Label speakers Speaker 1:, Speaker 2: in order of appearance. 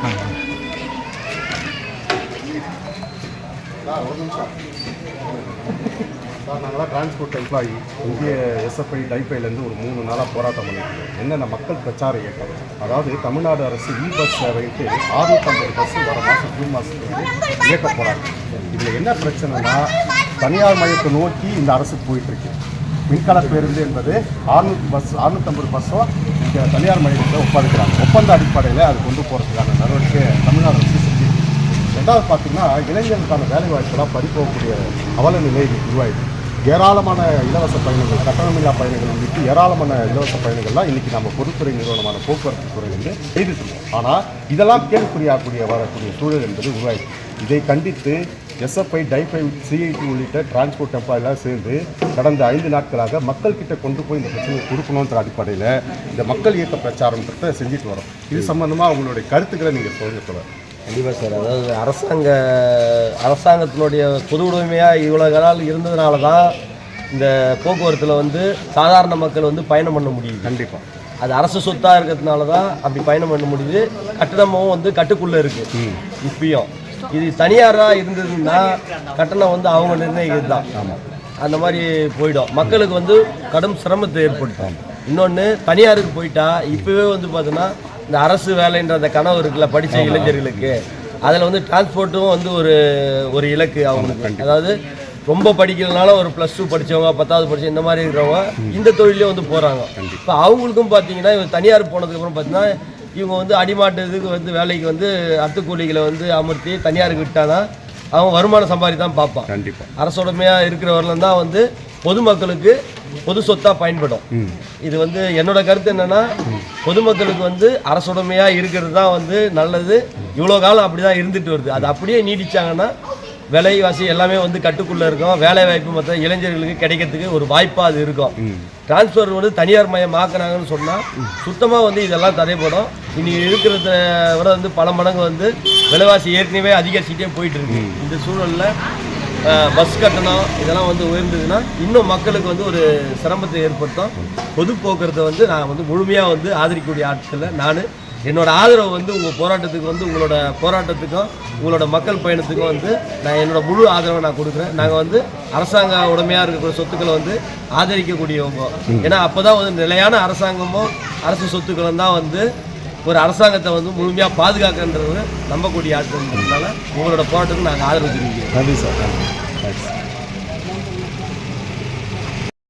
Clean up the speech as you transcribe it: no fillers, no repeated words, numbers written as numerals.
Speaker 1: Sir, நாங்களாம் transport employee இந்திய SFI டைஃபைலேருந்து ஒரு 3 நாளாக போராட்டம் பண்ணியிருக்கோம். என்னென்ன மக்கள் பிரச்சார இயக்கம், அதாவது தமிழ்நாடு அரசு பஸ் சேவைக்கு 650 பஸ் வர மாதம் ஜூன் மாதத்துக்கு வந்து இயக்க போகிறாங்க. இதில் என்ன பிரச்சனைனா, தனியார் மையத்தை நோக்கி இந்த அரசு போயிட்டுருக்கு. மின்கல பேருந்து என்பது 650 பஸ்ஸும் இங்கே தனியார் மையத்தில் ஒப்படைக்கிறாங்க. ஒப்பந்த அடிப்படையில் அது கொண்டு போகிறதுக்கான நடவடிக்கை தமிழ்நாடு அரசு செஞ்சு. ரெண்டாவது பார்த்திங்கன்னா, இளைஞர்களுக்கான வேலைவாய்ப்பெல்லாம் பறிப்போகக்கூடிய அவல நிலை உருவாயிடுது. ஏராளமான இலவச பயணங்கள், கட்டணமில்லா பயணங்கள் உள்ளிட்டு ஏராளமான இலவச பயணங்கள்லாம் இன்றைக்கி நம்ம பொதுத்துறை நிறுவனமான போக்குவரத்து துறை வந்து செய்துட்டுருக்கோம். ஆனால் இதெல்லாம் கேள்விக்குறியாகக்கூடிய வரக்கூடிய சூழல் என்பது உருவாயிடுது. இதை கண்டித்து எஸ்எஃப்ஐ, டைஃபை, சிஐடி உள்ளிட்ட டிரான்ஸ்போர்ட் எம்ப்ளாயெல்லாம் சேர்ந்து கடந்த 5 நாட்களாக மக்கள்கிட்ட கொண்டு போய் இந்த பிரச்சனையை கொடுக்கணுன்ற அடிப்படையில் இந்த மக்கள் இயக்க பிரச்சாரத்தை செஞ்சுட்டு வரோம். இது சம்பந்தமாக அவங்களுடைய கருத்துக்களை நீங்கள் சொல்ல.
Speaker 2: கண்டிப்பாக சார். அதாவது அரசாங்கத்தினுடைய பொது உடைமையாக இவ்வளோ காலம் இருந்ததுனால தான் இந்த போக்குவரத்தில் வந்து சாதாரண மக்கள் வந்து பயணம் பண்ண முடியுது.
Speaker 1: கண்டிப்பாக
Speaker 2: அது அரசு சொத்தாக இருக்கிறதுனால தான் அப்படி பயணம் பண்ண முடியுது. கட்டணமும் வந்து கட்டுக்குள்ளே இருக்குது. இப்பயும் இது தனியாராக இருந்ததுன்னா கட்டணம் வந்து அவங்க நிர்ணயிக்கிறது தான்.
Speaker 1: ஆமாம்,
Speaker 2: அந்த மாதிரி போயிடும். மக்களுக்கு வந்து கடும் சிரமத்தை ஏற்படுத்தும். இன்னொன்று, தனியாருக்கு போயிட்டா இப்போவே வந்து பார்த்தீங்கன்னா இந்த அரசு வேலைன்ற அந்த கனவு இருக்குல்ல படித்த இளைஞர்களுக்கு, அதில் வந்து டிரான்ஸ்போர்ட்டும் வந்து ஒரு இலக்கு அவங்களுக்கு. அதாவது ரொம்ப படிக்கிறதுனால ஒரு +2 படித்தவங்க, 10வது படித்த இந்த மாதிரி இருக்கிறவங்க இந்த தொழிலே வந்து போகிறாங்க. இப்போ அவங்களுக்கும் பார்த்தீங்கன்னா இவங்க தனியார் போனதுக்கப்புறம் பார்த்தீங்கன்னா இவங்க வந்து அடிமாட்டு இதுக்கு வந்து வேலைக்கு வந்து அத்துக்கூலிகளை வந்து அமர்த்தி தனியாருக்கு விட்டாதான் அவன் வருமானம் சம்பாதி தான் பார்ப்பான்.
Speaker 1: கண்டிப்பாக
Speaker 2: அரசுடைமையாக இருக்கிறவர்களும் தான் வந்து பொதுமக்களுக்கு பொது சொத்தாக பயன்படும். இது வந்து என்னோட கருத்து என்னென்னா, பொதுமக்களுக்கு வந்து அரசுடைமையாக இருக்கிறது தான் வந்து நல்லது. இவ்வளோ காலம் அப்படி தான் இருந்துட்டு வருது. அது அப்படியே நீடிச்சாங்கன்னா விலைவாசி எல்லாமே வந்து கட்டுக்குள்ளே இருக்கும். வேலை வாய்ப்பு மற்ற இளைஞர்களுக்கு கிடைக்கிறதுக்கு ஒரு வாய்ப்பாக அது இருக்கும். டிரான்ஸ்போர்ட் வந்து தனியார் மயம் ஆக்குனாங்கன்னு சொன்னால் சுத்தமாக வந்து இதெல்லாம் தடைப்படும். இன்றைக்கி இருக்கிறத விட வந்து பல மடங்கு வந்து விலைவாசி ஏற்கனவே அதிகரிச்சுட்டே போயிட்டு இருக்கு. இந்த சூழலில் பஸ் கட்டணம் இதெல்லாம் வந்து உயர்ந்ததுன்னா இன்னும் மக்களுக்கு வந்து ஒரு சிரமத்தை ஏற்படுத்தும். பொது போக்குவரத்தை வந்து நான் வந்து முழுமையாக வந்து ஆதரிக்கக்கூடிய ஆட்களில் நான் என்னோட ஆதரவு வந்து உங்கள் போராட்டத்துக்கு வந்து உங்களோட போராட்டத்துக்கும் உங்களோட மக்கள் பயணத்துக்கும் வந்து நான் என்னோட முழு ஆதரவை நான் கொடுக்குறேன். நாங்கள் வந்து அரசாங்க உடமையாக இருக்கக்கூடிய சொத்துக்களை வந்து ஆதரிக்கக்கூடியவங்க. ஏன்னா அப்போ தான் வந்து நிலையான அரசாங்கமும் அரசு சொத்துக்களும் தான் வந்து ஒரு அரசாங்கத்தை வந்து முழுமையாக பாதுகாக்கின்றது நம்பக்கூடிய ஆட்கள்ன்றதுனால உங்களோட போராட்டத்துக்கு நாங்கள் ஆதரவு தெரிவிக்கிறோம்.
Speaker 1: நன்றி சார்.